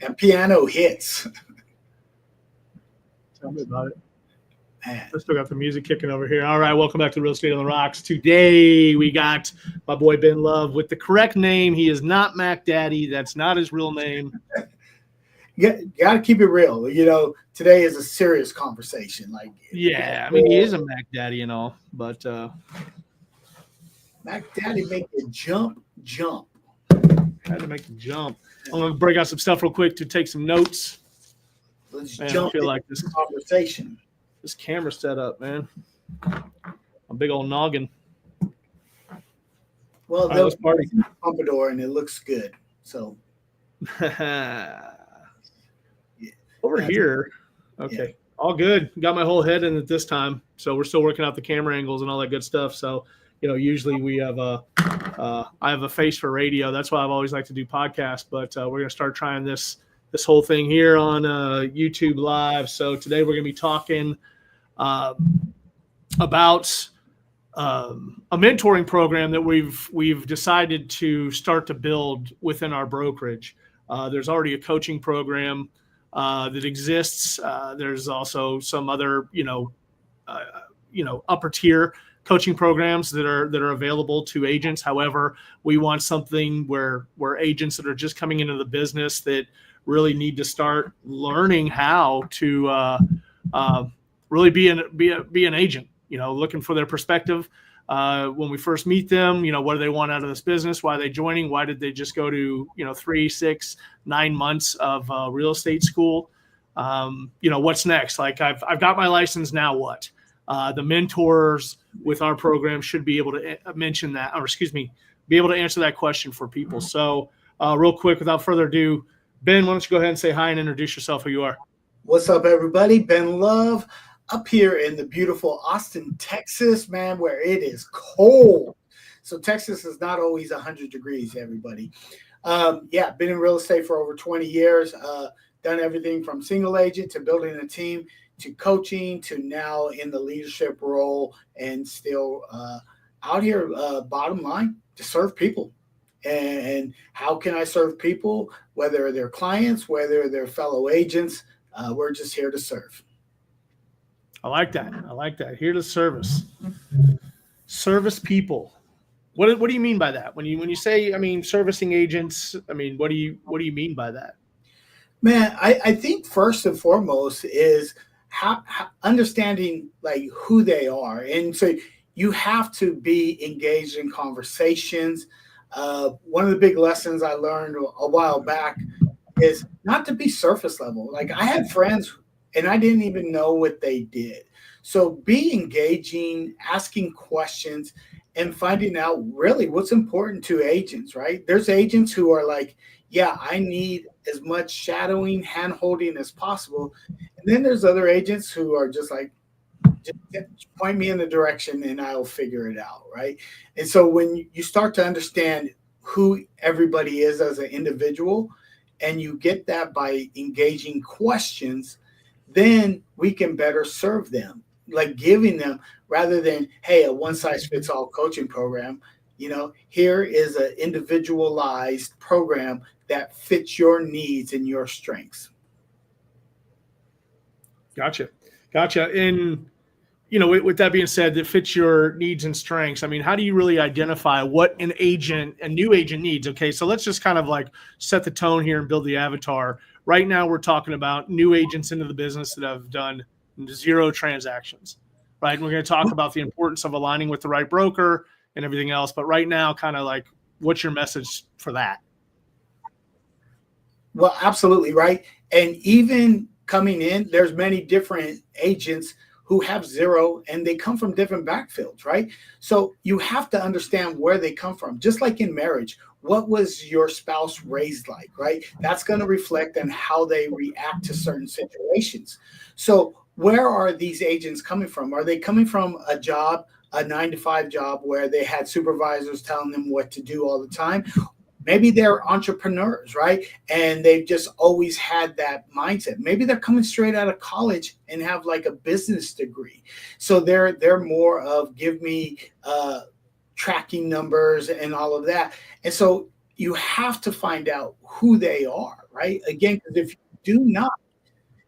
And piano hits. Tell me about it. Man. I still got the music kicking over here. All right, welcome back to Real Estate on the Rocks. Today we got my boy Ben Love with the correct name. He is not Mac Daddy. That's not his real name. You got to keep it real. Today is a serious conversation. Yeah, I mean, he is a Mac Daddy and all, but Mac Daddy make it jump. Had to make the jump. I'm going to break out some stuff real quick to take some notes. Let's Man, jump I feel into like this conversation. This camera set up, man. A big old noggin. Well, Let's party. Pompadour, and it looks good. So over here, okay, yeah. All good. Got my whole head in it this time, so we're still working out the camera angles and all that good stuff. So, usually we have I have a face for radio. That's why I've always liked to do podcasts. But we're gonna start trying this whole thing here on YouTube Live. So today we're gonna be talking about a mentoring program that we've decided to start to build within our brokerage. There's already a coaching program that exists. There's also some other upper tier coaching programs that are available to agents. However, we want something where agents that are just coming into the business that really need to start learning how to really be an agent, looking for their perspective. When we first meet them, what do they want out of this business? Why are they joining? Why did they just go to, 3, 6, 9 months of real estate school? What's next? Like I've got my license. Now what? The mentors with our program should be able to mention that, be able to answer that question for people. So real quick, without further ado, Ben, why don't you go ahead and say hi and introduce yourself, who you are. What's up, everybody? Ben Love up here in the beautiful Austin, Texas, man, where it is cold. So Texas is not always 100 degrees, everybody. Been in real estate for over 20 years, done everything from single agent to building a team to coaching to now in the leadership role, and still out here, bottom line, to serve people. And how can I serve people, whether they're clients, whether they're fellow agents? We're just here to serve. I like that. Here to service people. What do you mean by that? When you say, servicing agents, what do you mean by that? Man, I think first and foremost is how understanding who they are. And so you have to be engaged in conversations. One of the big lessons I learned a while back is not to be surface level. I had friends and I didn't even know what they did. So be engaging, asking questions, and finding out really what's important to agents, right? There's agents who are like, yeah, I need as much shadowing, hand holding as possible. And then there's other agents who are just like, just point me in the direction and I'll figure it out, right? And so when you start to understand who everybody is as an individual, and you get that by engaging questions, then we can better serve them, giving them, rather than, hey, a one-size-fits-all coaching program. Here is an individualized program that fits your needs and your strengths. Gotcha. And, with that being said, that fits your needs and strengths. How do you really identify what a new agent needs? Okay, so let's just kind of set the tone here and build the avatar. Right now, we're talking about new agents into the business that have done 0 transactions, right? And we're going to talk about the importance of aligning with the right broker and everything else. But right now, kind of what's your message for that? Well, absolutely, right. And even coming in, there's many different agents who have 0, and they come from different backfields, right? So you have to understand where they come from. Just like in marriage, what was your spouse raised like, right? That's going to reflect on how they react to certain situations. So where are these agents coming from? Are they coming from a 9-to-5 job where they had supervisors telling them what to do all the time? Maybe they're entrepreneurs, right? And they've just always had that mindset. Maybe they're coming straight out of college and have a business degree. So they're more of give me tracking numbers and all of that. And so you have to find out who they are, right? Again, because if you do not,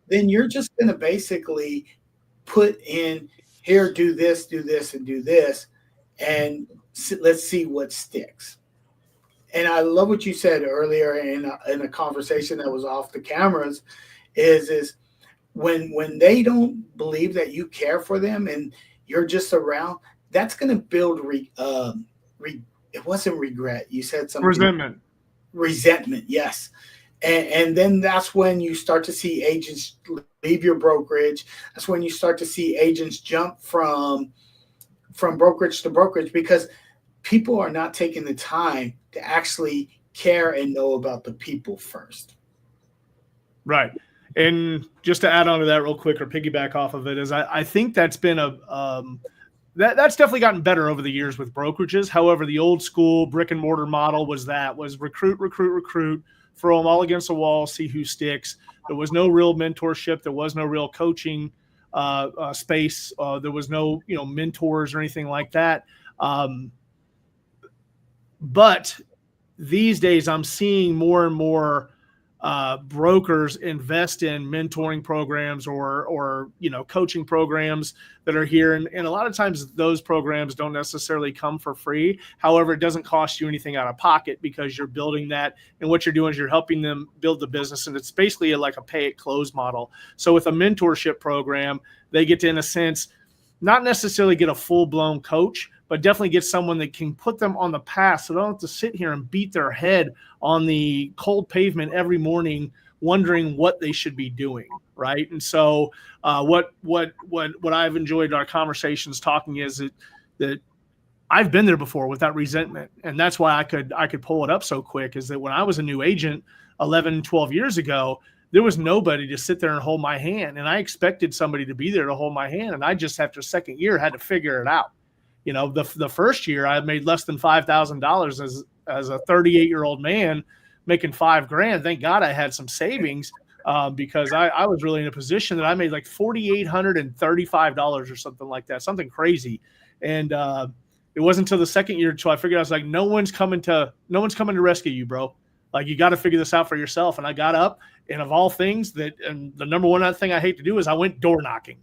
then you're just going to basically put in here, do this, and do this, and let's see what sticks. And I love what you said earlier in a conversation that was off the cameras, is when they don't believe that you care for them and you're just around, that's going to build it wasn't regret. You said something. Resentment, yes. And then that's when you start to see agents leave your brokerage. That's when you start to see agents jump from brokerage to brokerage, because people are not taking the time to actually care and know about the people first. Right. And just to add on to that real quick, or piggyback off of it, is I think that's been that's definitely gotten better over the years with brokerages. However, the old school brick and mortar model was recruit, throw them all against the wall, see who sticks. There was no real mentorship. There was no real coaching space. There was no, mentors or anything like that. But these days I'm seeing more and more brokers invest in mentoring programs or coaching programs that are here. And a lot of times those programs don't necessarily come for free. However, it doesn't cost you anything out of pocket, because you're building that. And what you're doing is you're helping them build the business. And it's basically like a pay it close model. So with a mentorship program, they get to, in a sense, not necessarily get a full blown coach, but definitely get someone that can put them on the path, so they don't have to sit here and beat their head on the cold pavement every morning wondering what they should be doing, right? And so what I've enjoyed our conversations talking is that I've been there before with that resentment. And that's why I could pull it up so quick, is that when I was a new agent 11, 12 years ago, there was nobody to sit there and hold my hand. And I expected somebody to be there to hold my hand. And I just, after second year, had to figure it out. The first year I made less than $5,000 as a 38-year-old man making $5,000. Thank God I had some savings, because I was really in a position that I made like $4,835 or something like that, something crazy. And it wasn't until the second year until I figured, I was like, no one's coming to rescue you, bro. Like, you got to figure this out for yourself. And I got up, and of all things, and the number one thing I hate to do is I went door knocking.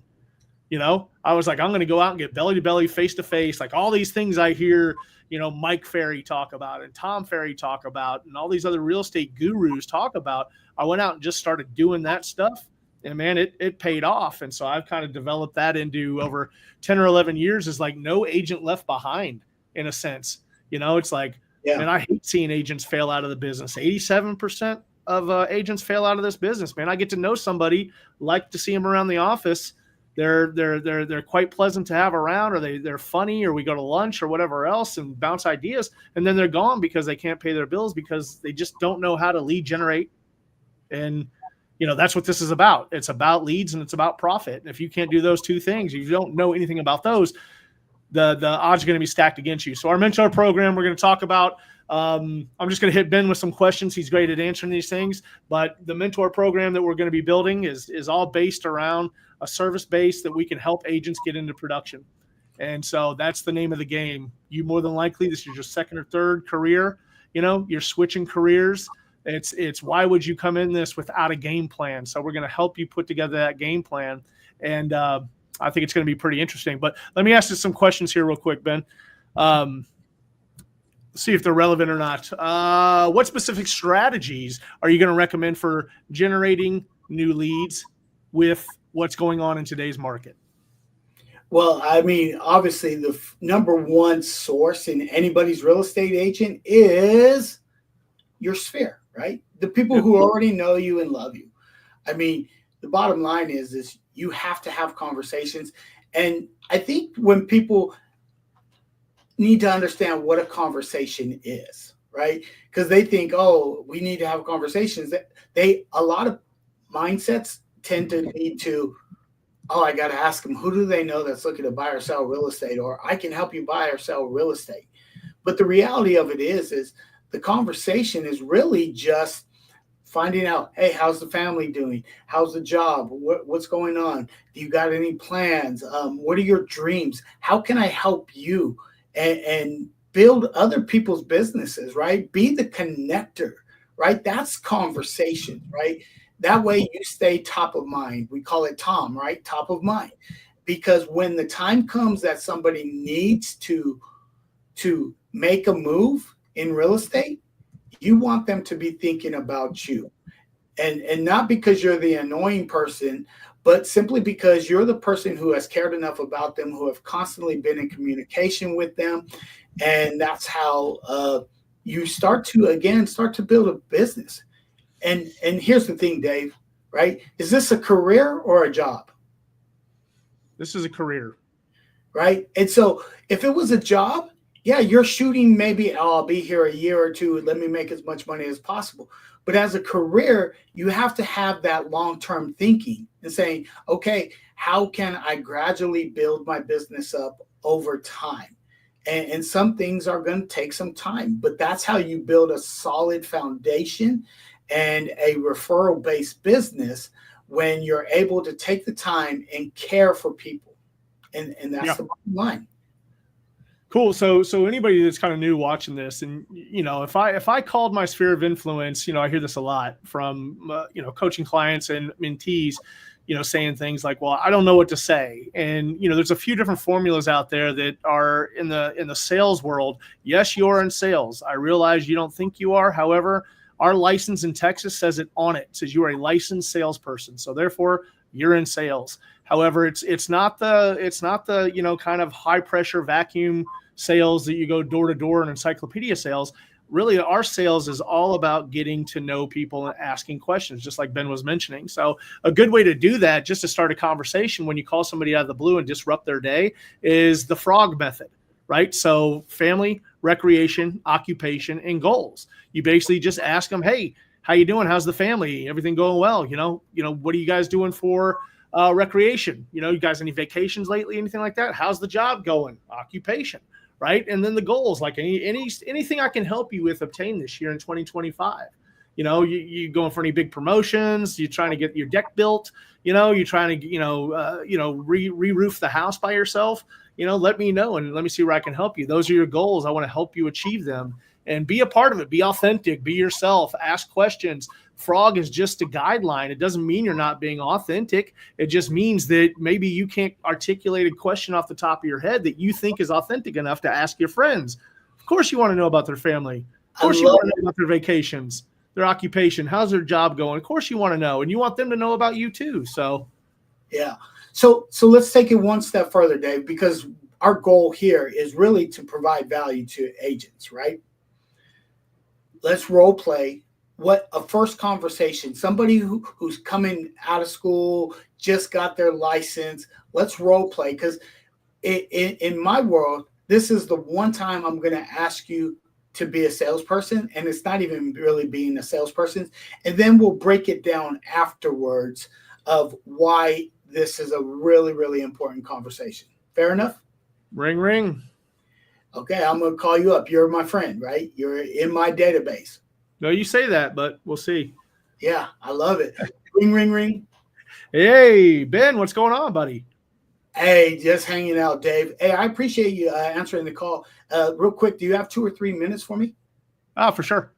I was like, I'm going to go out and get belly to belly, face to face, like all these things I hear, Mike Ferry talk about and Tom Ferry talk about and all these other real estate gurus talk about. I went out and just started doing that stuff, and man, it paid off. And so I've kind of developed that into over 10 or 11 years, is like no agent left behind, in a sense. It's like, yeah. Man, I hate seeing agents fail out of the business. 87% of agents fail out of this business, man. I get to know somebody, like to see them around the office. They're quite pleasant to have around, or they're funny, or we go to lunch or whatever else and bounce ideas, and then they're gone because they can't pay their bills, because they just don't know how to lead generate. And that's what this is about. It's about leads and it's about profit. And if you can't do those two things, if you don't know anything about those, the odds are going to be stacked against you. So our mentor program, we're going to talk about. I'm just going to hit Ben with some questions. He's great at answering these things. But the mentor program that we're going to be building is all based around a service base that we can help agents get into production. And so that's the name of the game. You more than likely, this is your second or third career. You're switching careers. It's why would you come in this without a game plan? So we're going to help you put together that game plan. And I think it's going to be pretty interesting. But let me ask you some questions here real quick, Ben. See if they're relevant or not. What specific strategies are you going to recommend for generating new leads with what's going on in today's market? Well, I mean, obviously the number one source in anybody's real estate agent is your sphere, right? The people who already know you and love you. I mean, the bottom line is you have to have conversations. And I think when people need to understand what a conversation is, right? Because they think, oh, we need to have conversations. A lot of mindsets tend to lead to, oh, I got to ask them, who do they know that's looking to buy or sell real estate? Or I can help you buy or sell real estate. But the reality of it is the conversation is really just finding out, hey, how's the family doing? How's the job? What's going on? Do you got any plans? What are your dreams? How can I help you? And build other people's businesses, right? Be the connector, right? That's conversation, right? That way you stay top of mind. We call it Tom, right? Top of mind. Because when the time comes that somebody needs to make a move in real estate, you want them to be thinking about you. And not because you're the annoying person, but simply because you're the person who has cared enough about them, who have constantly been in communication with them. And that's how you start to build a business. And here's the thing, Dave, right? Is this a career or a job? This is a career. Right. And so if it was a job, yeah, you're shooting maybe, oh, I'll be here a year or two. Let me make as much money as possible. But as a career, you have to have that long-term thinking and saying, okay, how can I gradually build my business up over time? And some things are going to take some time, but that's how you build a solid foundation and a referral-based business when you're able to take the time and care for people. And that's the bottom line. Cool. So anybody that's kind of new watching this, and if I called my sphere of influence, I hear this a lot from coaching clients and mentees, saying things like, well, I don't know what to say. And there's a few different formulas out there that are in the sales world. Yes, you're in sales. I realize you don't think you are. However, our license in Texas says it on it. It says you are a licensed salesperson. So therefore, you're in sales. However, it's not the kind of high pressure vacuum sales that you go door to door and encyclopedia sales. Really, our sales is all about getting to know people and asking questions, just like Ben was mentioning. So a good way to do that, just to start a conversation when you call somebody out of the blue and disrupt their day, is the FROG method, right? So family, recreation, occupation, and goals. You basically just ask them, hey, how you doing? How's the family? Everything going well? What are you guys doing for recreation? You guys any vacations lately? Anything like that? How's the job going? Occupation, right? And then the goals, like anything I can help you with obtain this year in 2025. You going for any big promotions? You trying to get your deck built? You trying to re-roof the house by yourself? Let me know and let me see where I can help you. Those are your goals. I want to help you achieve them. And be a part of it. Be authentic. Be yourself. Ask questions. FROG is just a guideline. It doesn't mean you're not being authentic. It just means that maybe you can't articulate a question off the top of your head that you think is authentic enough to ask your friends. Of course you want to know about their family. Of course you want to know about their vacations, their occupation. How's their job going? Of course you want to know. And you want them to know about you too. So, yeah. So let's take it one step further, Dave, because our goal here is really to provide value to agents, right? Let's role play what a first conversation, somebody who's coming out of school, just got their license. Let's role play, because in my world, this is the one time I'm going to ask you to be a salesperson, and it's not even really being a salesperson. And then we'll break it down afterwards of why this is a really, really important conversation. Fair enough? Ring, ring. Okay, I'm going to call you up. You're my friend, right? You're in my database. No, you say that, but we'll see. Yeah, I love it. Ring, ring, ring. Hey, Ben, what's going on, buddy? Hey, just hanging out, Dave. Hey, I appreciate you answering the call. Real quick, do you have 2 or 3 minutes for me? Oh, for sure.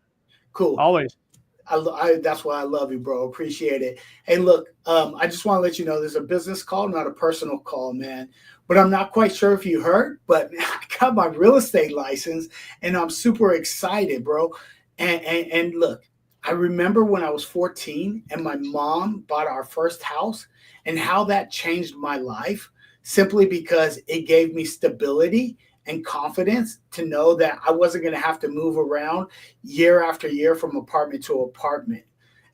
Cool. Always. That's why I love you, bro. Appreciate it. Hey, look, I just want to let you know there's a business call, not a personal call, man. But I'm not quite sure if you heard, but I got my real estate license, and I'm super excited, bro. And look, I remember when I was 14 and my mom bought our first house, and how that changed my life, simply because it gave me stability and confidence to know that I wasn't going to have to move around year after year from apartment to apartment.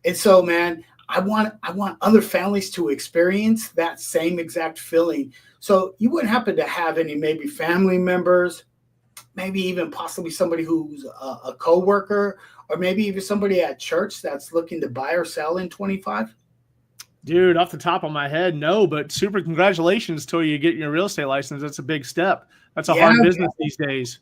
And so, man, I want other families to experience that same exact feeling. So you wouldn't happen to have any maybe family members, maybe even possibly somebody who's a coworker, or maybe even somebody at church that's looking to buy or sell in 25? Dude, off the top of my head, no, but super congratulations till you get your real estate license. That's a big step. That's a hard business these days.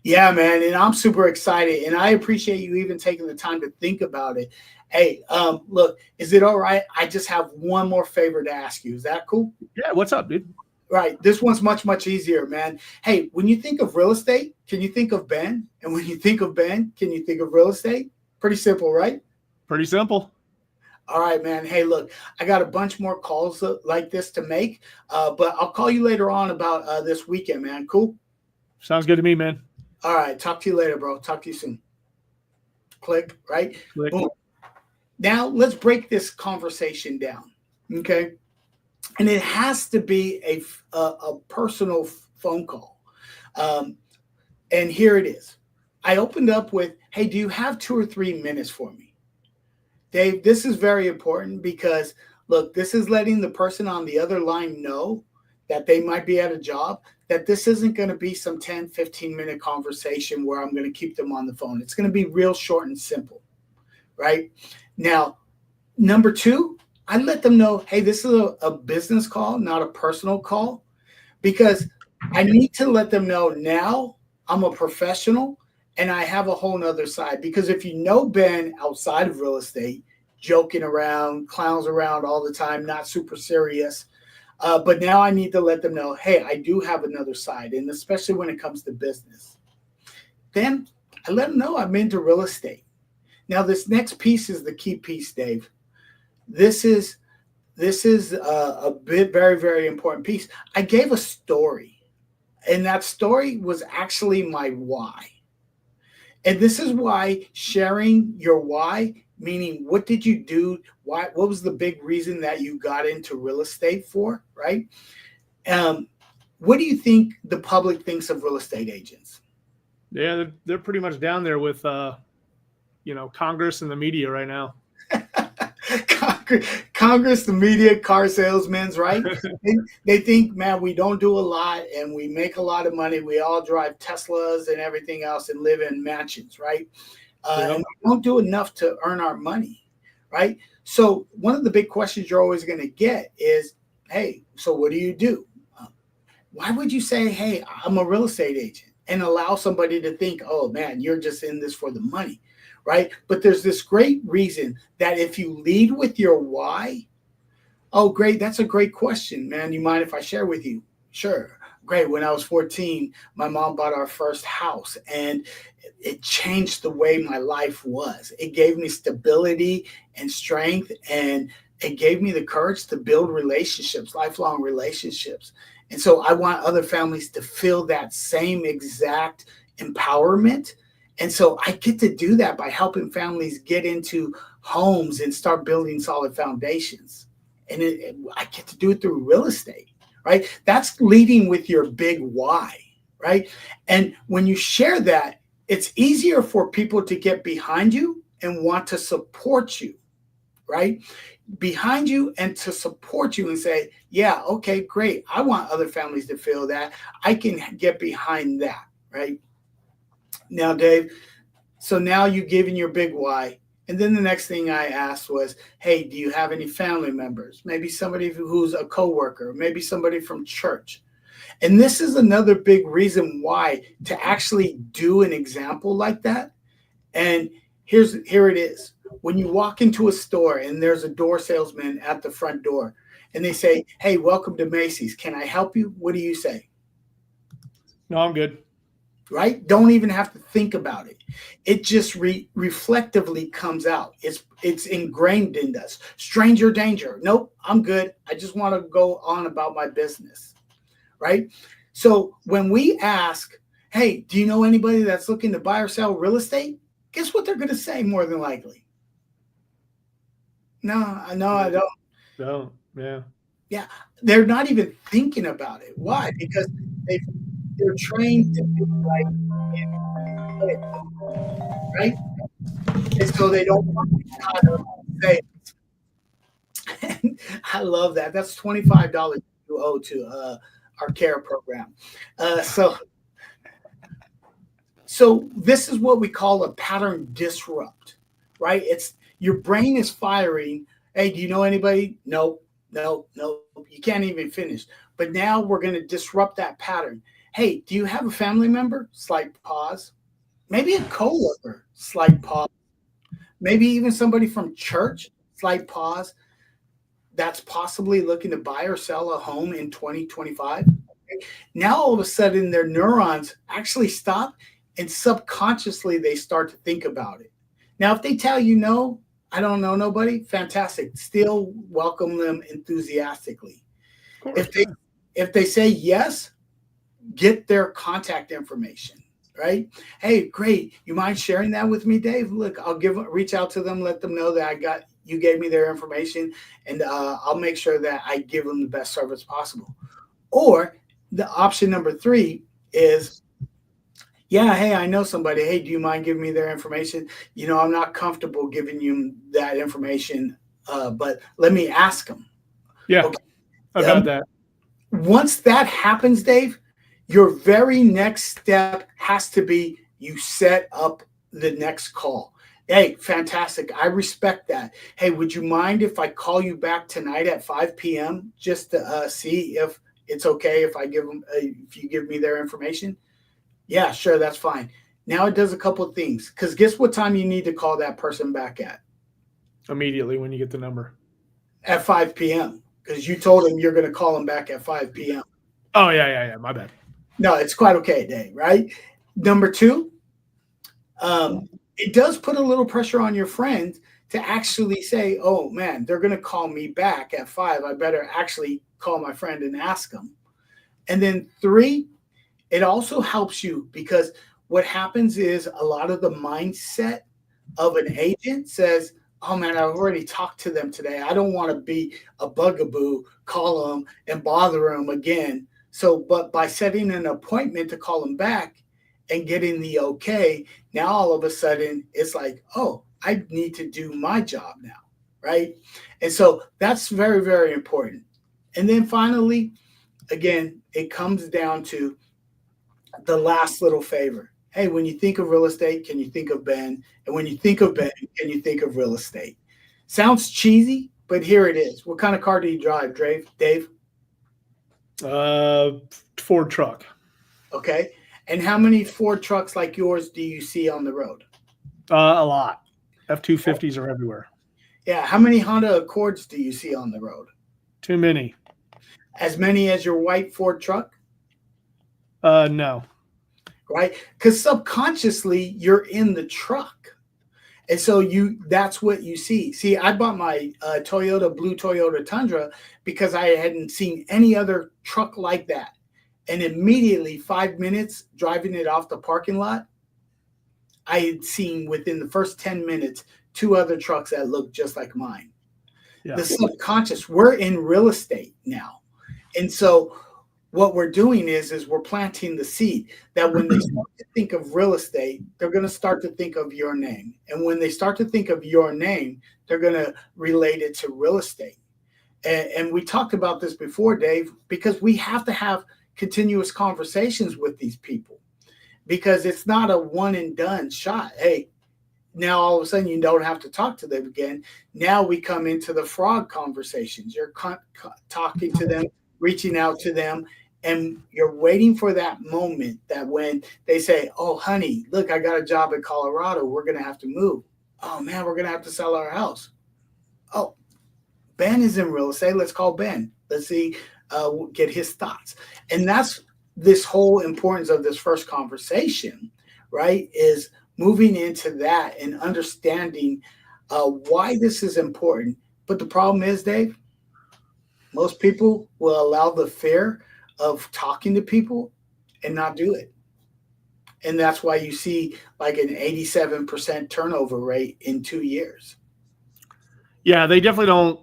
Yeah, man. And I'm super excited. And I appreciate you even taking the time to think about it. Hey, look, is it all right? I just have one more favor to ask you. Is that cool? Yeah. What's up, dude? Right. This one's much, much easier, man. Hey, when you think of real estate, can you think of Ben? And when you think of Ben, can you think of real estate? Pretty simple, right? Pretty simple. All right, man. Hey, look, I got a bunch more calls like this to make, but I'll call you later on about this weekend, man. Cool? Sounds good to me, man. All right. Talk to you later, bro. Talk to you soon. Click, right? Click. Boom. Now, let's break this conversation down, okay? And it has to be a personal phone call. And here it is. I opened up with, hey, do you have 2 or 3 minutes for me? Dave, this is very important because, look, this is letting the person on the other line know that they might be at a job, that this isn't going to be some 10, 15-minute conversation where I'm going to keep them on the phone. It's going to be real short and simple, right? Now, number 2, I let them know, hey, this is a business call, not a personal call, because I need to let them know now I'm a professional and I have a whole nother side. Because if you know Ben outside of real estate, joking around, clowns around all the time, not super serious. But now I need to let them know, hey, I do have another side, and especially when it comes to business. Then I let them know I'm into real estate. Now, this next piece is the key piece, Dave. This is a bit very, very important piece. I gave a story, and that story was actually my why. And this is why sharing your why, meaning what did you do? Why? What was the big reason that you got into real estate for, right? What do you think the public thinks of real estate agents? Yeah, they're pretty much down there with, Congress and the media right now. Congress, the media, car salesmen, right? They think, man, we don't do a lot and we make a lot of money. We all drive Teslas and everything else and live in mansions, right? And we don't do enough to earn our money, right? So one of the big questions you're always going to get is, hey, so what do you do? Why would you say, hey, I'm a real estate agent, and allow somebody to think, oh, man, you're just in this for the money? Right? But there's this great reason that if you lead with your why, oh, great, that's a great question, man. You mind if I share with you? Sure. Great. When I was 14, my mom bought our first house, and it changed the way my life was. It gave me stability and strength, and it gave me the courage to build relationships, lifelong relationships. And so I want other families to feel that same exact empowerment. And so I get to do that by helping families get into homes and start building solid foundations. And I get to do it through real estate, right? That's leading with your big why, right? And when you share that, it's easier for people to get behind you and want to support you, right? Behind you and to support you and say, yeah, okay, great. I want other families to feel that. I can get behind that, right? Now, Dave, so now you've given your big why. And then the next thing I asked was, hey, do you have any family members? Maybe somebody who's a coworker, maybe somebody from church. And this is another big reason why to actually do an example like that. And here it is. When you walk into a store and there's a door salesman at the front door and they say, hey, welcome to Macy's. Can I help you? What do you say? No, I'm good. Right? Don't even have to think about it. It just reflectively comes out. It's ingrained in us. Stranger danger. Nope, I'm good. I just want to go on about my business. Right? So when we ask, hey, do you know anybody that's looking to buy or sell real estate? Guess what they're going to say more than likely? No, I don't. Don't. Yeah. Yeah. They're not even thinking about it. Why? Because they're trained to be like, right? And so they don't want to kind of say, I love that. That's $25 you owe to our care program. So this is what we call a pattern disrupt, right? It's your brain is firing. Hey, do you know anybody? No. You can't even finish. But now we're going to disrupt that pattern. Hey, do you have a family member? Slight pause. Maybe a coworker. Slight pause. Maybe even somebody from church. Slight pause. that's possibly looking to buy or sell a home in 2025. Now all of a sudden their neurons actually stop and subconsciously they start to think about it. Now, if they tell you no, I don't know nobody, fantastic. Still welcome them enthusiastically. Of course, If they say yes, get their contact information, right? Hey, great. You mind sharing that with me, Dave? Look, I'll reach out to them, let them know that you gave me their information, and I'll make sure that I give them the best service possible. Or the option number 3 is, yeah, hey, I know somebody. Hey, do you mind giving me their information? I'm not comfortable giving you that information, but let me ask them. Yeah, okay. I've had that. Once that happens, Dave, your very next step has to be you set up the next call. Hey, fantastic. I respect that. Hey, would you mind if I call you back tonight at 5 p.m. just to see if it's okay if if you give me their information? Yeah, sure, that's fine. Now it does a couple of things, because guess what time you need to call that person back at? Immediately when you get the number. At 5 p.m. because you told him you're going to call him back at 5 p.m. Oh, yeah. My bad. No, it's quite okay, Dave, right? Number 2, it does put a little pressure on your friend to actually say, oh, man, they're going to call me back at 5. I better actually call my friend and ask them. And then 3, it also helps you, because what happens is a lot of the mindset of an agent says, oh, man, I've already talked to them today. I don't want to be a bugaboo, call them and bother them again. So, but by setting an appointment to call them back and getting the okay, now all of a sudden it's like, oh, I need to do my job now, right? And so that's very, very important. And then finally, again, it comes down to the last little favor. Hey, when you think of real estate, can you think of Ben? And when you think of Ben, can you think of real estate? Sounds cheesy, but here it is. What kind of car do you drive, Dave? Ford truck. Okay. And how many Ford trucks like yours do you see on the road? A lot. F-250s are everywhere. Yeah. How many Honda Accords do you see on the road? Too many. As many as your white Ford truck? No. Right? Because subconsciously you're in the truck. And so that's what you see. See, I bought my blue Toyota Tundra because I hadn't seen any other truck like that. And immediately 5 minutes driving it off the parking lot, I had seen within the first 10 minutes 2 other trucks that looked just like mine. Yeah. The subconscious, we're in real estate now. And so what we're doing is we're planting the seed that when they start to think of real estate, they're going to start to think of your name. And when they start to think of your name, they're going to relate it to real estate. And we talked about this before, Dave, because we have to have continuous conversations with these people, because it's not a one and done shot. Hey, now all of a sudden you don't have to talk to them again. Now we come into the fraud conversations. You're talking to them, reaching out to them, and you're waiting for that moment that when they say, oh, honey, look, I got a job in Colorado. We're going to have to move. Oh, man, we're going to have to sell our house. Oh, Ben is in real estate. Let's call Ben. Let's see, get his thoughts. And that's this whole importance of this first conversation, right, is moving into that and understanding why this is important. But the problem is, Dave, most people will allow the fear of talking to people and not do it. And that's why you see like an 87% turnover rate in 2 years. Yeah, they definitely don't.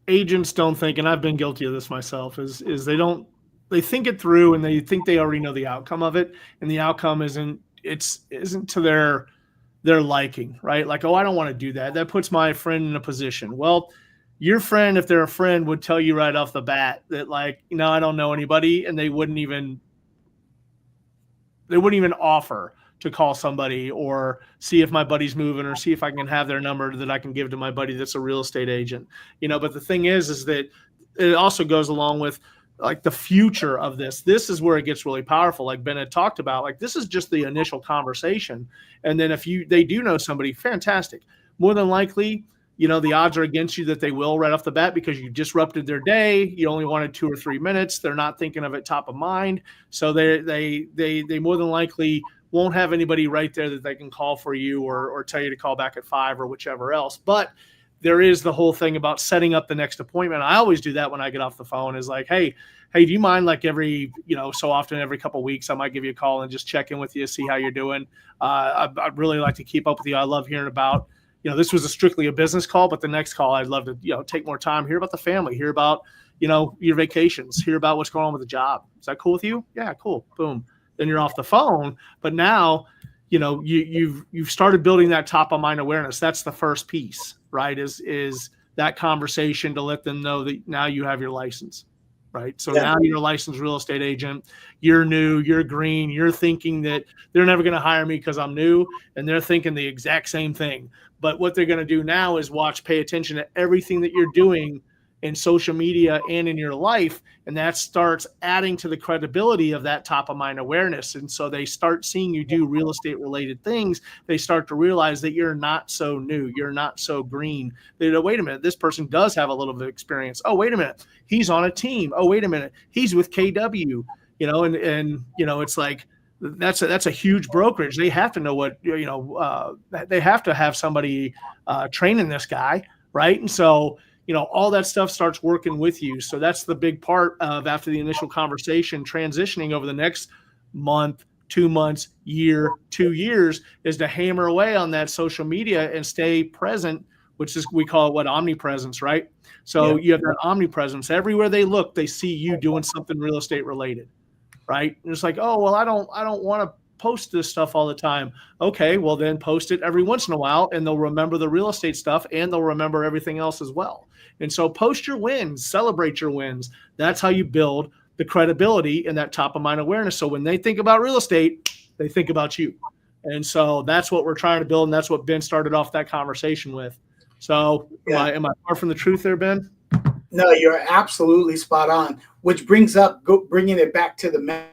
Agents don't think, and I've been guilty of this myself, is they think it through and they think they already know the outcome of it. And the outcome isn't to their liking, right? Like, oh, I don't want to do that. That puts my friend in a position. Well, your friend, if they're a friend, would tell you right off the bat that, like, I don't know anybody, and they wouldn't even offer to call somebody or see if my buddy's moving or see if I can have their number that I can give to my buddy that's a real estate agent. But the thing is that it also goes along with like the future of this. This is where it gets really powerful. Like Ben had talked about, like, this is just the initial conversation. And then if they do know somebody, fantastic. More than likely, the odds are against you that they will right off the bat because you disrupted their day. You only wanted 2 or 3 minutes. They're not thinking of it top of mind. So they more than likely won't have anybody right there that they can call for you or tell you to call back at 5 or whichever else. But there is the whole thing about setting up the next appointment. I always do that when I get off the phone is like, hey, do you mind like every, so often every couple of weeks, I might give you a call and just check in with you, see how you're doing. I'd really like to keep up with you. I love hearing about, this was strictly a business call, but the next call, I'd love to, take more time, hear about the family, hear about, your vacations, hear about what's going on with the job. Is that cool with you? Yeah, cool. Boom. Then you're off the phone. But now, you've started building that top of mind awareness. That's the first piece, right? Is that conversation to let them know that now you have your license, right? So now you're a licensed real estate agent. You're new, you're green. You're thinking that they're never going to hire me because I'm new, and they're thinking the exact same thing. But what they're going to do now is pay attention to everything that you're doing in social media and in your life. And that starts adding to the credibility of that top of mind awareness. And so they start seeing you do real estate related things. They start to realize that you're not so new. You're not so green. They go, wait a minute, this person does have a little bit of experience. Oh, wait a minute, he's on a team. Oh, wait a minute, he's with KW, and it's like, that's a huge brokerage. They have to know what, they have to have somebody training this guy. Right. And so, all that stuff starts working with you. So that's the big part of after the initial conversation, transitioning over the next month, 2 months, year, 2 years is to hammer away on that social media and stay present, which is, we call it what, omnipresence, right? So you have that omnipresence. Everywhere they look, they see you doing something real estate related, right? And it's like, oh, well, I don't want to post this stuff all the time. Okay, well then post it every once in a while and they'll remember the real estate stuff and they'll remember everything else as well. And so post your wins, celebrate your wins. That's how you build the credibility and that top of mind awareness. So when they think about real estate, they think about you. And so that's what we're trying to build. And that's what Ben started off that conversation with. So am I far from the truth there, Ben? No, you're absolutely spot on, which brings up, bringing it back to the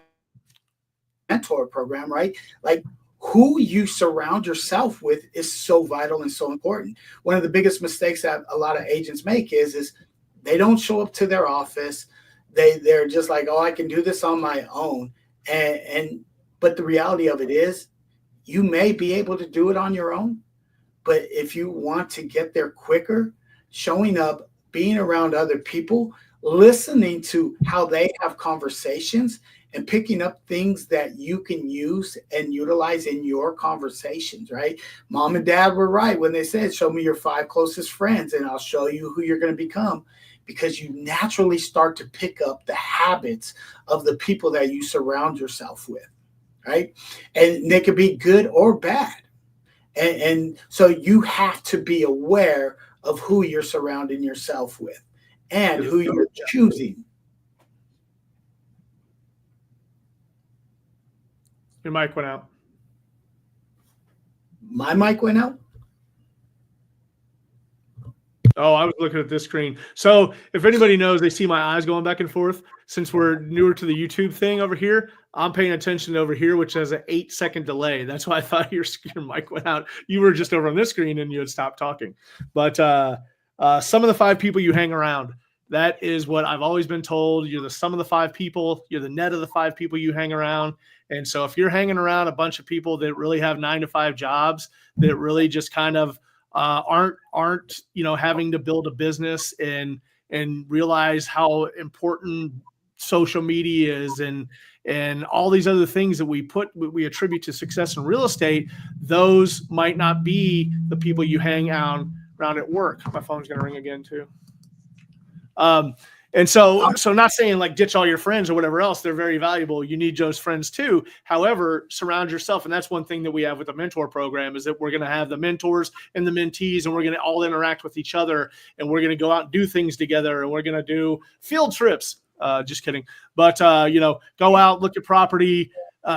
mentor program, right? Like, who you surround yourself with is so vital and so important. One of the biggest mistakes that a lot of agents make is they don't show up to their office. They're just like, oh, I can do this on my own. But the reality of it is you may be able to do it on your own. But if you want to get there quicker, showing up, being around other people, listening to how they have conversations, and picking up things that you can use and utilize in your conversations, right? Mom and dad were right when they said, show me your 5 closest friends and I'll show you who you're going to become, because you naturally start to pick up the habits of the people that you surround yourself with, right? And they could be good or bad. And so you have to be aware of who you're surrounding yourself with and who you're choosing. Your mic went out. My mic went out? Oh, I was looking at this screen. So if anybody knows, they see my eyes going back and forth. Since we're newer to the YouTube thing over here, I'm paying attention over here, which has an 8-second delay. That's why I thought your mic went out. You were just over on this screen and you had stopped talking. But some of the 5 people you hang around, that is what I've always been told. You're the sum of the 5 people. You're the net of the 5 people you hang around. And so if you're hanging around a bunch of people that really have 9-to-5 jobs, that really just kind of aren't having to build a business and realize how important social media is and all these other things that we attribute to success in real estate, those might not be the people you hang around at work. My phone's going to ring again too. And so not saying like ditch all your friends or whatever else, they're very valuable. You need those friends too. However, surround yourself. And that's one thing that we have with the mentor program is that we're going to have the mentors and the mentees, and we're going to all interact with each other, and we're going to go out and do things together, and we're going to do field trips. Just kidding. But, go out, look at property,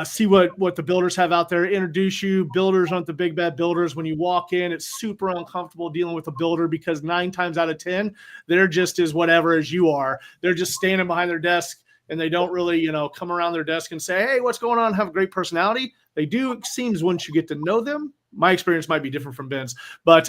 see what the builders have out there, introduce you. Builders aren't the big bad builders. When you walk in, it's super uncomfortable dealing with a builder because 9 times out of 10, they're just as whatever as you are. They're just standing behind their desk and they don't really, come around their desk and say, hey, what's going on? Have a great personality. They do, it seems, once you get to know them. My experience might be different from Ben's, but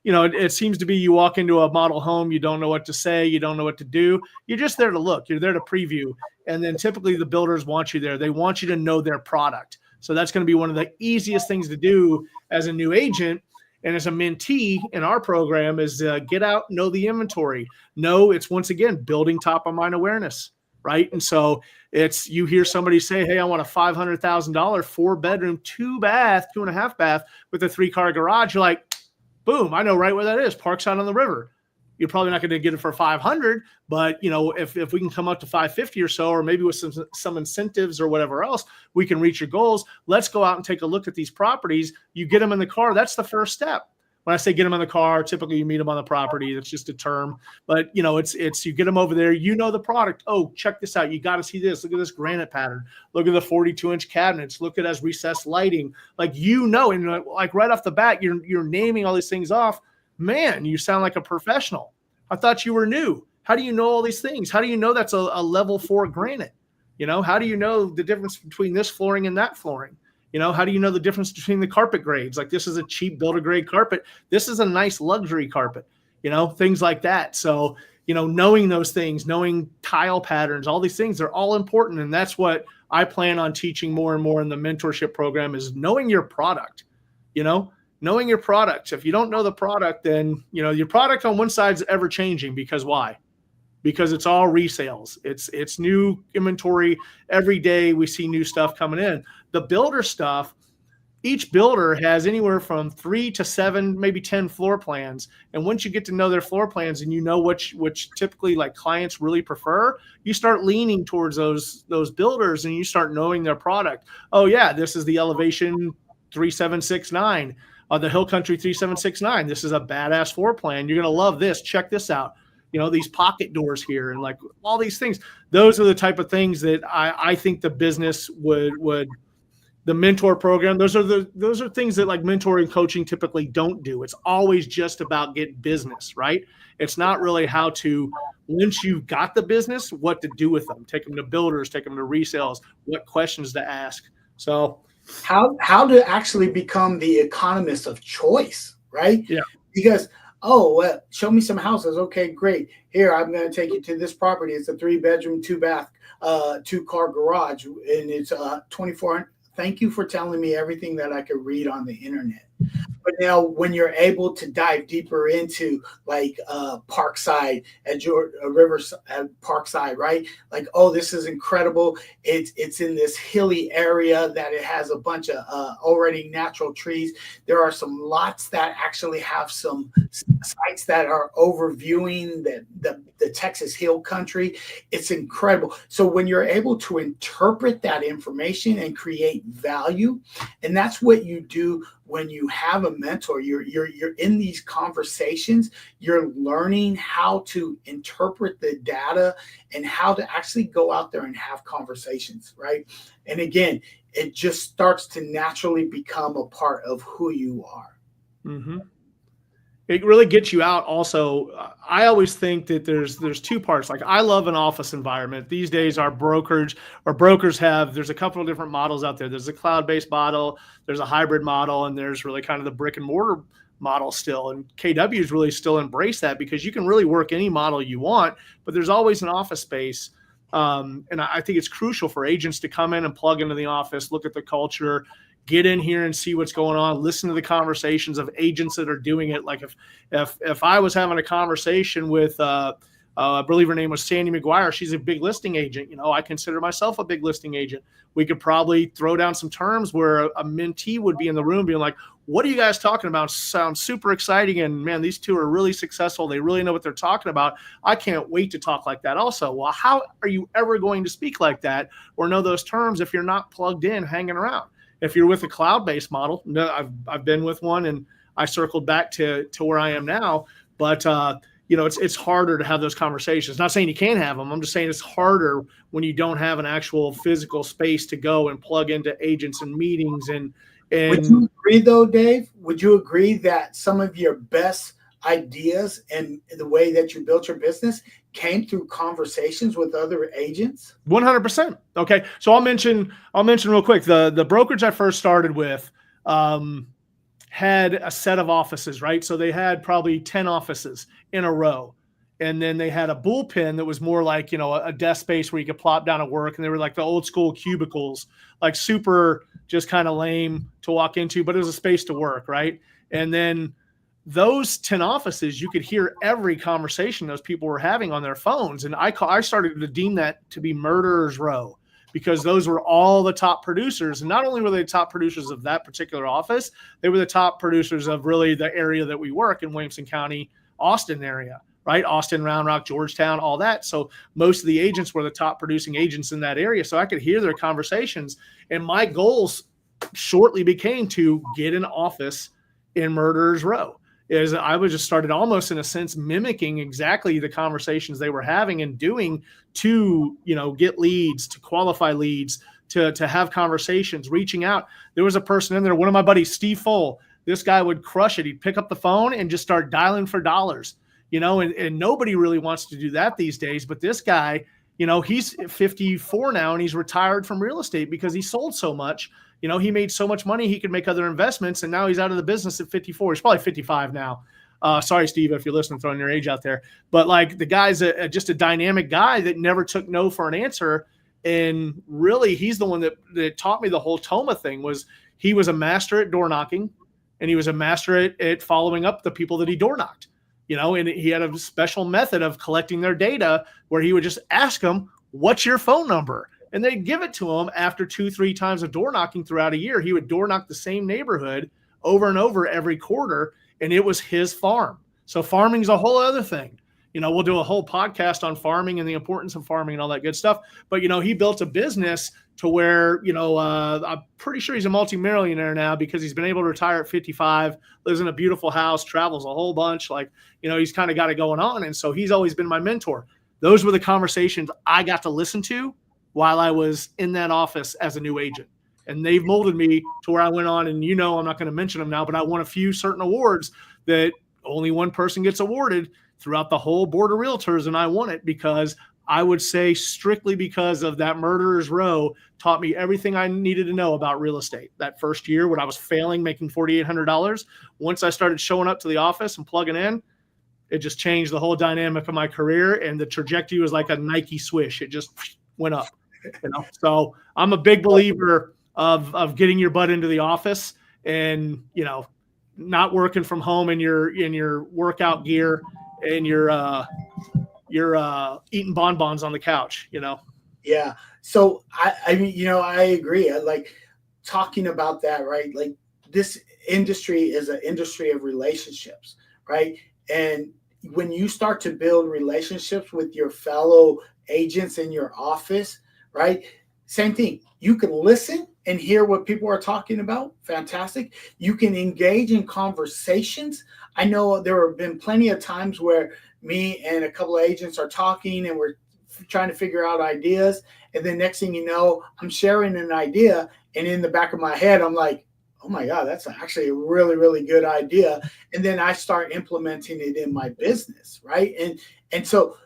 it seems to be you walk into a model home, you don't know what to say, you don't know what to do. You're just there to look, you're there to preview. And then typically the builders want you there. They want you to know their product. So that's going to be one of the easiest things to do as a new agent and as a mentee in our program is get out, know the inventory. No, it's once again, building top of mind awareness, right? And so it's, you hear somebody say, hey, I want a $500,000 4-bedroom, 2-bath, 2.5 bath with a 3-car garage. You're like, boom, I know right where that is. Parkside on the river. You're probably not going to get it for 500, but if we can come up to 550 or so, or maybe with some incentives or whatever else, we can reach your goals. Let's go out and take a look at these properties. You get them in the car. That's the first step. When I say get them in the car, typically you meet them on the property. That's just a term, but it's you get them over there. The product. Oh, check this out. You got to see this. Look at this granite pattern. Look at the 42-inch cabinets. Look at us recessed lighting. And like right off the bat, you're naming all these things off. Man, you sound like a professional. I thought you were new. How do you know all these things? How do you know that's a level 4 granite? How do you know the difference between this flooring and that flooring? How do you know the difference between the carpet grades? Like this is a cheap builder grade carpet. This is a nice luxury carpet, things like that. So, knowing those things, knowing tile patterns, all these things are all important. And that's what I plan on teaching more and more in the mentorship program is knowing your product, knowing your product. If you don't know the product, then, your product on one side is ever changing because why? Because it's all resales. It's new inventory. Every day we see new stuff coming in. The builder stuff, each builder has anywhere from 3 to 7, maybe 10 floor plans. And once you get to know their floor plans and which typically like clients really prefer, you start leaning towards those builders and you start knowing their product. Oh yeah, this is the Elevation 3769. The Hill Country 3769. This is a badass floor plan. You're going to love this. Check this out. These pocket doors here and like all these things. Those are the type of things that I think the business would the mentor program. Those are things that like mentoring coaching typically don't do. It's always just about get business, right? It's not really how to, once you've got the business, what to do with them. Take them to builders, take them to resales, what questions to ask. So how to actually become the economist of choice, right? Yeah. Because, show me some houses. Okay, great. Here, I'm going to take you to this property. It's a 3-bedroom, 2-bath, 2-car garage, and it's 24. Thank you for telling me everything that I could read on the internet. But now when you're able to dive deeper into like Parkside at your Parkside, right? Like, this is incredible. It's in this hilly area that it has a bunch of already natural trees. There are some lots that actually have some sites that are overviewing the Texas Hill Country. It's incredible. So when you're able to interpret that information and create value, and that's what you do when you have a mentor, you're in these conversations, you're learning how to interpret the data and how to actually go out there and have conversations, right? And again, it just starts to naturally become a part of who you are. Mm-hmm. It really gets you out. Also, I always think that there's 2 parts. Like I love an office environment. These days, our brokers there's a couple of different models out there. There's a cloud-based model, there's a hybrid model, and there's really kind of the brick and mortar model still. And KW's really still embrace that because you can really work any model you want, but there's always an office space. And I think it's crucial for agents to come in and plug into the office, look at the culture, get in here and see what's going on, listen to the conversations of agents that are doing it. Like if I was having a conversation with, I believe her name was Sandy McGuire. She's a big listing agent. I consider myself a big listing agent. We could probably throw down some terms where a mentee would be in the room being like, what are you guys talking about? Sounds super exciting. And man, these 2 are really successful. They really know what they're talking about. I can't wait to talk like that also. Well, how are you ever going to speak like that or know those terms if you're not plugged in, hanging around? If you're with a cloud-based model, no, I've been with one and I circled back to where I am now, but it's harder to have those conversations. Not saying you can't have them. I'm just saying it's harder when you don't have an actual physical space to go and plug into agents and meetings. And would you agree though, Dave? Would you agree that some of your best ideas and the way that you built your business came through conversations with other agents? 100%. Okay. So I'll mention real quick, the brokerage I first started with, had a set of offices, right? So they had probably 10 offices in a row. And then they had a bullpen that was more like, a desk space where you could plop down at work. And they were like the old school cubicles, like super just kind of lame to walk into, but it was a space to work, right? And then those 10 offices, you could hear every conversation those people were having on their phones. And I started to deem that to be murderer's row, because those were all the top producers. And not only were they the top producers of that particular office, they were the top producers of really the area that we work in, Williamson County, Austin area, right? Austin, Round Rock, Georgetown, all that. So most of the agents were the top producing agents in that area. So I could hear their conversations. And my goals shortly became to get an office in Murderer's Row. Is I was just started almost in a sense mimicking exactly the conversations they were having and doing to, get leads, to qualify leads, to have conversations, reaching out. There was a person in there, one of my buddies, Steve Full. This guy would crush it. He'd pick up the phone and just start dialing for dollars, and nobody really wants to do that these days. But this guy, he's 54 now and he's retired from real estate because he sold so much. He made so much money, he could make other investments, and now he's out of the business at 54. He's probably 55 now. Sorry, Steve, if you're listening, throwing your age out there. But like the guy's just a dynamic guy that never took no for an answer. And really, he's the one that taught me the whole Toma thing. Was he was a master at door knocking, and he was a master at following up the people that he door knocked. And he had a special method of collecting their data where he would just ask them, "What's your phone number?" And they'd give it to him after 2-3 times of door knocking throughout a year. He would door knock the same neighborhood over and over every quarter, and it was his farm. So farming is a whole other thing. We'll do a whole podcast on farming and the importance of farming and all that good stuff. But, he built a business to where, I'm pretty sure he's a multimillionaire now because he's been able to retire at 55, lives in a beautiful house, travels a whole bunch. Like, he's kind of got it going on. And so he's always been my mentor. Those were the conversations I got to listen to while I was in that office as a new agent. And they've molded me to where I went on, and I'm not going to mention them now, but I won a few certain awards that only one person gets awarded throughout the whole board of realtors. And I won it because I would say strictly because of that Murderer's Row taught me everything I needed to know about real estate. That first year when I was failing, making $4,800, once I started showing up to the office and plugging in, it just changed the whole dynamic of my career. And the trajectory was like a Nike swish. It just went up. So I'm a big believer of getting your butt into the office and, not working from home in your workout gear and you're eating bonbons on the couch, Yeah. So I mean, I agree. I like talking about that, right? Like this industry is an industry of relationships, right? And when you start to build relationships with your fellow agents in your office, right? Same thing. You can listen and hear what people are talking about. Fantastic. You can engage in conversations. I know there have been plenty of times where me and a couple of agents are talking and we're trying to figure out ideas. And then next thing you know, I'm sharing an idea. And in the back of my head, I'm like, oh my God, that's actually a really, really good idea. And then I start implementing it in my business, right? And so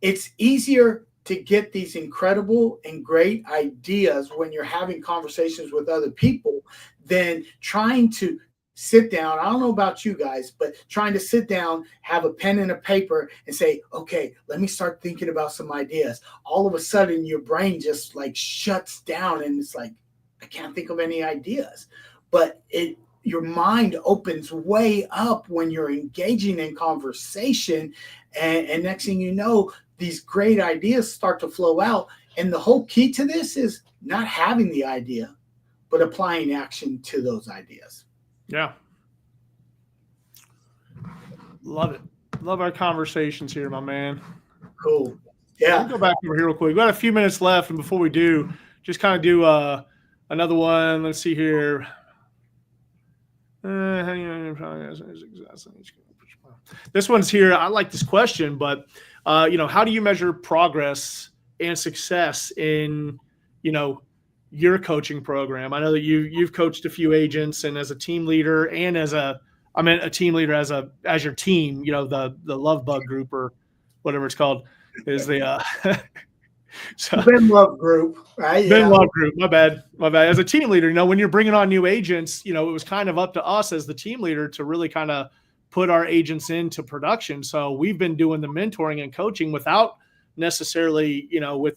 it's easier to get these incredible and great ideas when you're having conversations with other people than trying to sit down. I don't know about you guys, but trying to sit down, have a pen and a paper and say, okay, let me start thinking about some ideas. All of a sudden your brain just like shuts down and it's like, I can't think of any ideas. But your mind opens way up when you're engaging in conversation. And next thing you know, these great ideas start to flow out. And the whole key to this is not having the idea, but applying action to those ideas. Yeah. Love it. Love our conversations here, my man. Cool. Yeah. We'll go back over here real quick. We've got a few minutes left. And before we do, just kind of do another one. Let's see here. This one's here. I like this question, but how do you measure progress and success in, your coaching program? I know that you've coached a few agents, and as a team leader and a team leader as your team, the Love Bug group or whatever it's called is the So Ben Love Group, right? Ben Love Group. My bad. As a team leader, when you're bringing on new agents, it was kind of up to us as the team leader to really kind of put our agents into production. So we've been doing the mentoring and coaching without necessarily,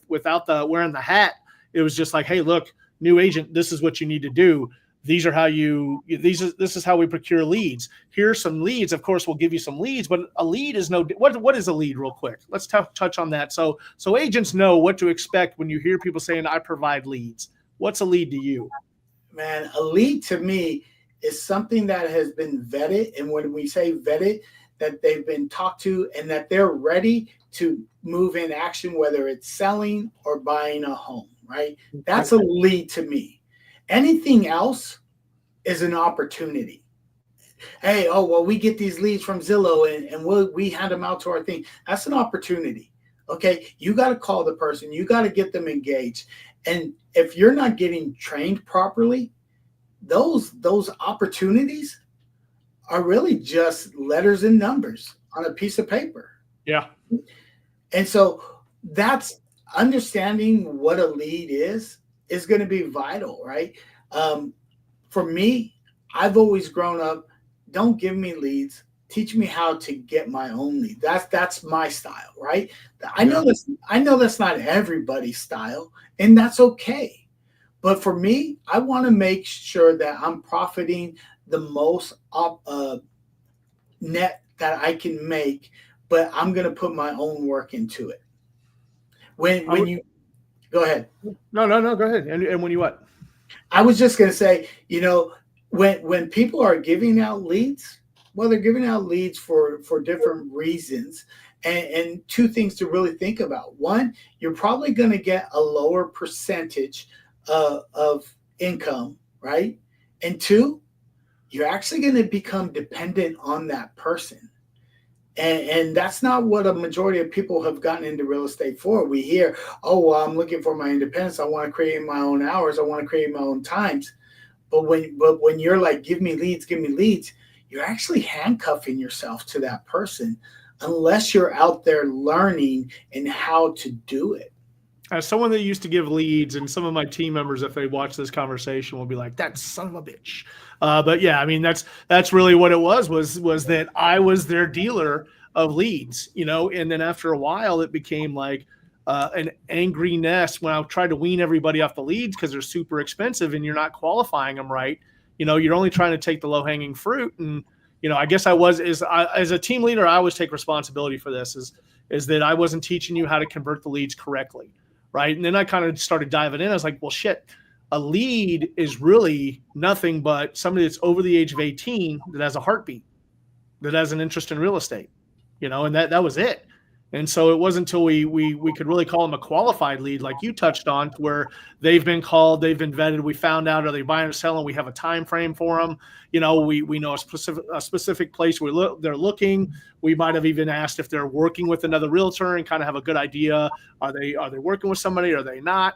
without the wearing the hat. It was just like, hey, look, new agent, this is what you need to do. These are how this is how we procure leads. Here's some leads. Of course, we'll give you some leads, but a lead is what is a lead real quick? Let's touch on that. So agents know what to expect when you hear people saying, I provide leads. What's a lead to you? Man, a lead to me is something that has been vetted. And when we say vetted, that they've been talked to and that they're ready to move in action, whether it's selling or buying a home, right? That's a lead to me. Anything else is an opportunity. Hey, we get these leads from Zillow and we hand them out to our thing. That's an opportunity. Okay, you got to call the person. You got to get them engaged. And if you're not getting trained properly, those opportunities are really just letters and numbers on a piece of paper. Yeah. And so that's understanding what a lead is going to be vital, right? For me, I've always grown up, don't give me leads, teach me how to get my own lead. That's my style, right? I know that's not everybody's style, and that's okay. But for me, I want to make sure that I'm profiting the most net that I can make, but I'm going to put my own work into it. When you go ahead. No, go ahead. And when you what? I was just going to say, when people are giving out leads, well, they're giving out leads for different reasons. And two things to really think about. One, you're probably going to get a lower percentage of income, right? And two, you're actually going to become dependent on that person. And that's not what a majority of people have gotten into real estate for. We hear, I'm looking for my independence. I want to create my own hours. I want to create my own times. But when you're like, give me leads, you're actually handcuffing yourself to that person unless you're out there learning and how to do it. As someone that used to give leads, and some of my team members, if they watch this conversation, will be like, "That son of a bitch." But yeah, I mean, that's really what it was that I was their dealer of leads, and then after a while, it became like an angry nest when I tried to wean everybody off the leads because they're super expensive and you're not qualifying them right. You're only trying to take the low hanging fruit, and I guess as a team leader, I always take responsibility for this. Is that I wasn't teaching you how to convert the leads correctly. Right. And then I kind of started diving in. I was like, well, shit, a lead is really nothing but somebody that's over the age of 18 that has a heartbeat, that has an interest in real estate, and that was it. And so it wasn't until we could really call them a qualified lead, like you touched on, where they've been called, they've been vetted. We found out, are they buying or selling? We have a time frame for them. We know a specific place where they're looking. We might have even asked if they're working with another realtor and kind of have a good idea. Are they working with somebody? Are they not?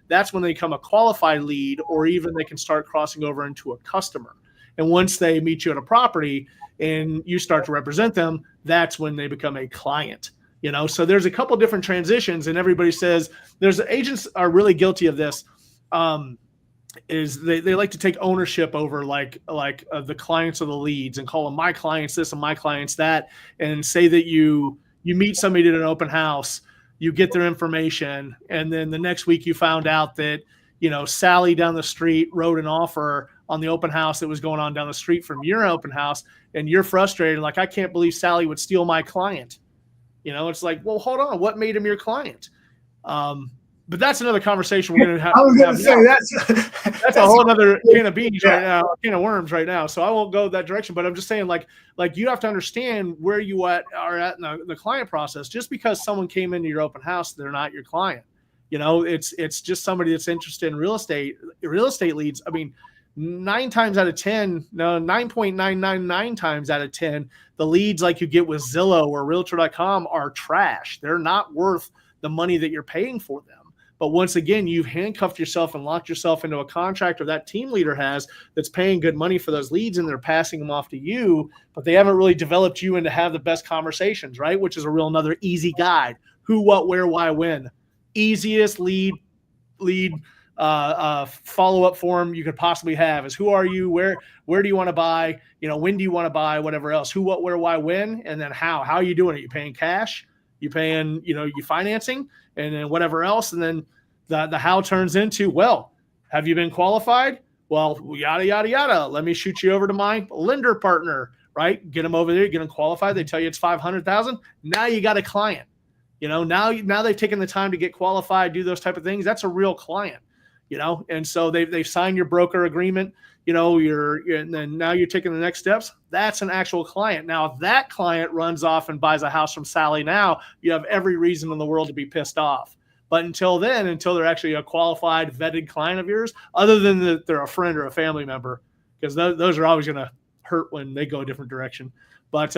That's when they become a qualified lead, or even they can start crossing over into a customer. And once they meet you at a property and you start to represent them, that's when they become a client. So there's a couple different transitions, and everybody says agents are really guilty of this. Is they like to take ownership over like the clients of the leads and call them my clients this and my clients that, and say that you meet somebody at an open house, you get their information, and then the next week you found out that Sally down the street wrote an offer on the open house that was going on down the street from your open house, and you're frustrated, like, I can't believe Sally would steal my client. It's like, well, hold on. What made him your client? But that's another conversation we're going to have. I was going to say that's a whole other can of beans right now, can of worms right now. So I won't go that direction. But I'm just saying, like you have to understand where you are at in the client process. Just because someone came into your open house, they're not your client. It's just somebody that's interested in real estate leads. I mean, 9.999 times out of 10, the leads like you get with Zillow or Realtor.com are trash. They're not worth the money that you're paying for them. But once again, you've handcuffed yourself and locked yourself into a contract, or that team leader has, that's paying good money for those leads, and they're passing them off to you, but they haven't really developed you into have the best conversations, right? Which is another easy guide. Who, what, where, why, when. easiest lead follow-up form you could possibly have is who are you, where do you want to buy, when do you want to buy, whatever else, who, what, where, why, when, and then how are you doing it? You paying cash, you paying, you financing, and then whatever else. And then the how turns into, well, have you been qualified? Well, yada, yada, yada. Let me shoot you over to my lender partner, right? Get them over there, get them qualified. They tell you it's 500,000. Now you got a client. Now they've taken the time to get qualified, do those type of things. That's a real client, and so they've signed your broker agreement, and then now you're taking the next steps. That's an actual client. Now, if that client runs off and buys a house from Sally now, you have every reason in the world to be pissed off. But until they're actually a qualified, vetted client of yours, other than that they're a friend or a family member, because those are always going to hurt when they go a different direction. But,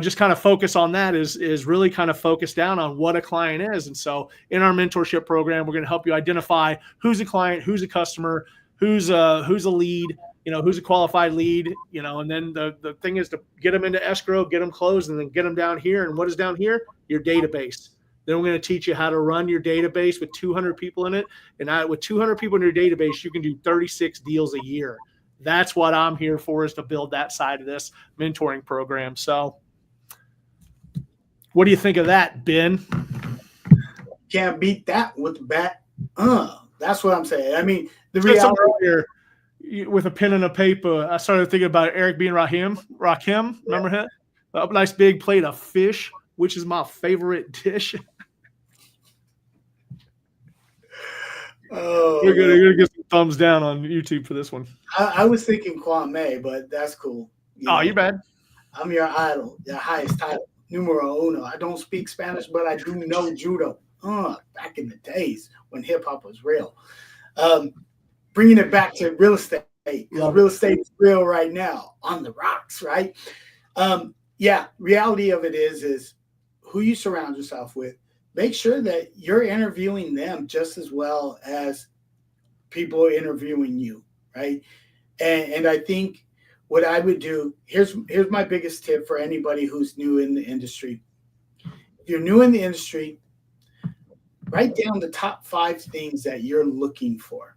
just kind of focus on that is really kind of focus down on what a client is. And so in our mentorship program, we're going to help you identify who's a client, who's a customer, who's a lead, who's a qualified lead, and then the thing is to get them into escrow, get them closed, and then get them down here. And what is down here? Your database. Then we're going to teach you how to run your database with 200 people in it. And with 200 people in your database, you can do 36 deals a year. That's what I'm here for, is to build that side of this mentoring program. So what do you think of that, Ben? Can't beat that with the bat. That's what I'm saying. I mean, the reality here with a pen and a paper, I started thinking about Eric B. and Rakim. Remember him? A nice big plate of fish, which is my favorite dish. You're gonna get some thumbs down on YouTube for this one. I was thinking Kwame, but that's cool. You're bad. I'm your idol, the highest title, numero uno. I don't speak Spanish, but I do know judo. Back in the days when hip hop was real. Bringing it back to real estate. Real estate is real right now, on the rocks, right? Reality of it is who you surround yourself with. Make sure that you're interviewing them just as well as people are interviewing you, right? And I think what I would do, here's my biggest tip for anybody who's new in the industry. If you're new in the industry, write down the top 5 things that you're looking for.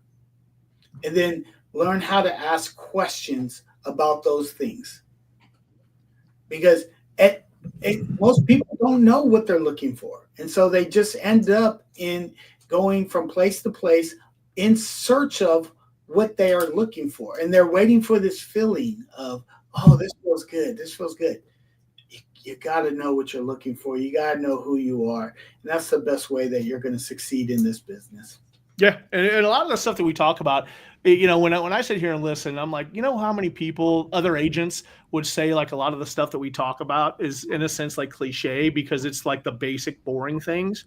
And then learn how to ask questions about those things. Because most people don't know what they're looking for. And so they just end up in going from place to place in search of what they are looking for. And they're waiting for this feeling of, oh, this feels good. This feels good. You got to know what you're looking for. You got to know who you are. And that's the best way that you're going to succeed in this business. Yeah. And a lot of the stuff that we talk about, when I sit here and listen, I'm like, how many people, other agents would say like a lot of the stuff that we talk about is in a sense like cliche because it's like the basic boring things.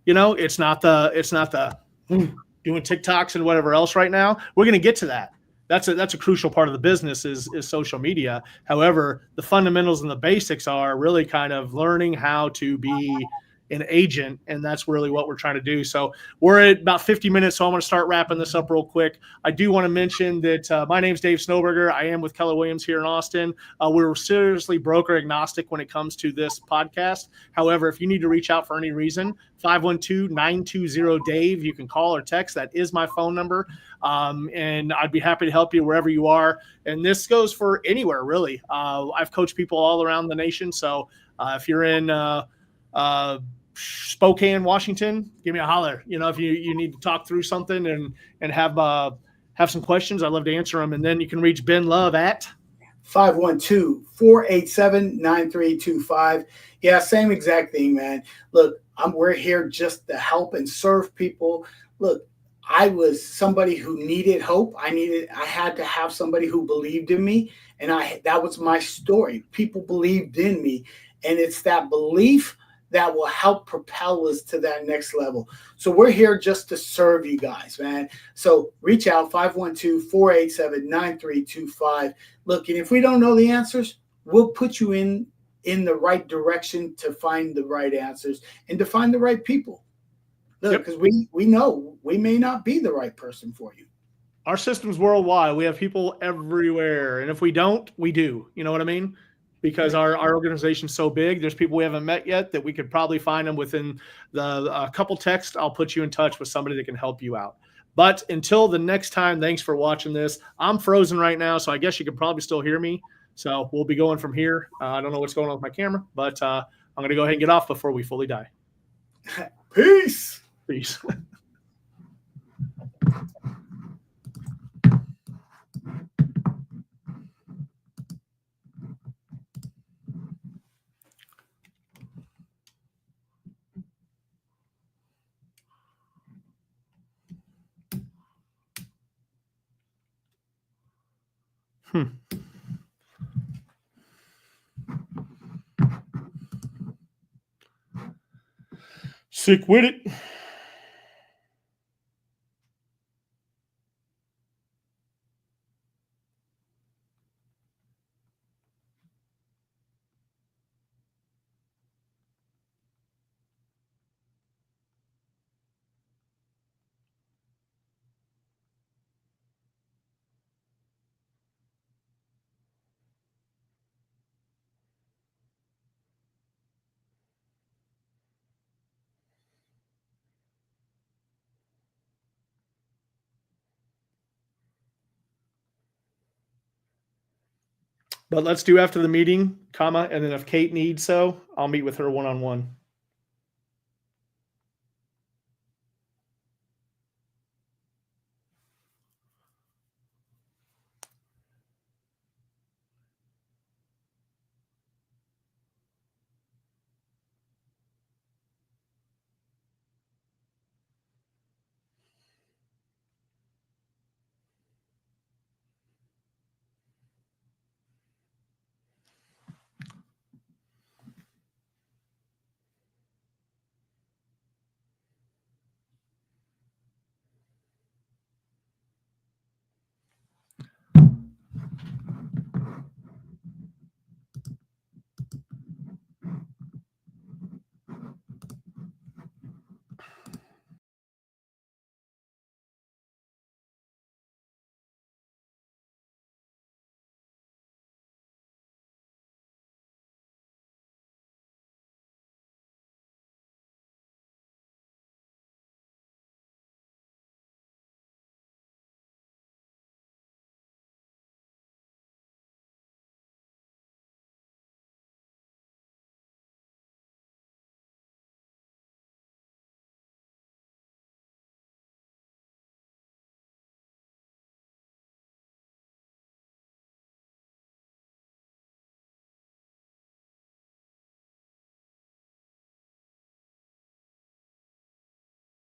It's not the doing TikToks and whatever else right now. We're going to get to that. That's a crucial part of the business is social media. However, the fundamentals and the basics are really kind of learning how to be an agent, and that's really what we're trying to do. So we're at about 50 minutes, so I'm going to start wrapping this up real quick. I do want to mention that my name's Dave Snowberger. I am with Keller Williams here in Austin. We're seriously broker agnostic when it comes to this podcast. However, if you need to reach out for any reason, 512-920-DAVE. You can call or text. That is my phone number. And I'd be happy to help you wherever you are. And this goes for anywhere, really. I've coached people all around the nation. So if you're in Spokane, Washington, give me a holler. If you need to talk through something and have some questions, I'd love to answer them. And then you can reach Ben Love at 512-487-9325. Yeah, same exact thing, man. Look, we're here just to help and serve people. Look, I was somebody who needed hope. I had to have somebody who believed in me. And that was my story. People believed in me. And it's that belief that will help propel us to that next level. So we're here just to serve you guys, man. So reach out, 512-487-9325. Look, and if we don't know the answers, we'll put you in the right direction to find the right answers and to find the right people. Look, because we know we may not be the right person for you. Our system's worldwide. We have people everywhere. And if we don't, we do. You know what I mean? because our organization's so big. There's people we haven't met yet that we could probably find them within a couple texts. I'll put you in touch with somebody that can help you out. But until the next time, thanks for watching this. I'm frozen right now, so I guess you can probably still hear me. So we'll be going from here. I don't know what's going on with my camera, but I'm going to go ahead and get off before we fully die. Peace. Peace. Sick with it. But let's do after the meeting, and then if Kate needs so, I'll meet with her one-on-one.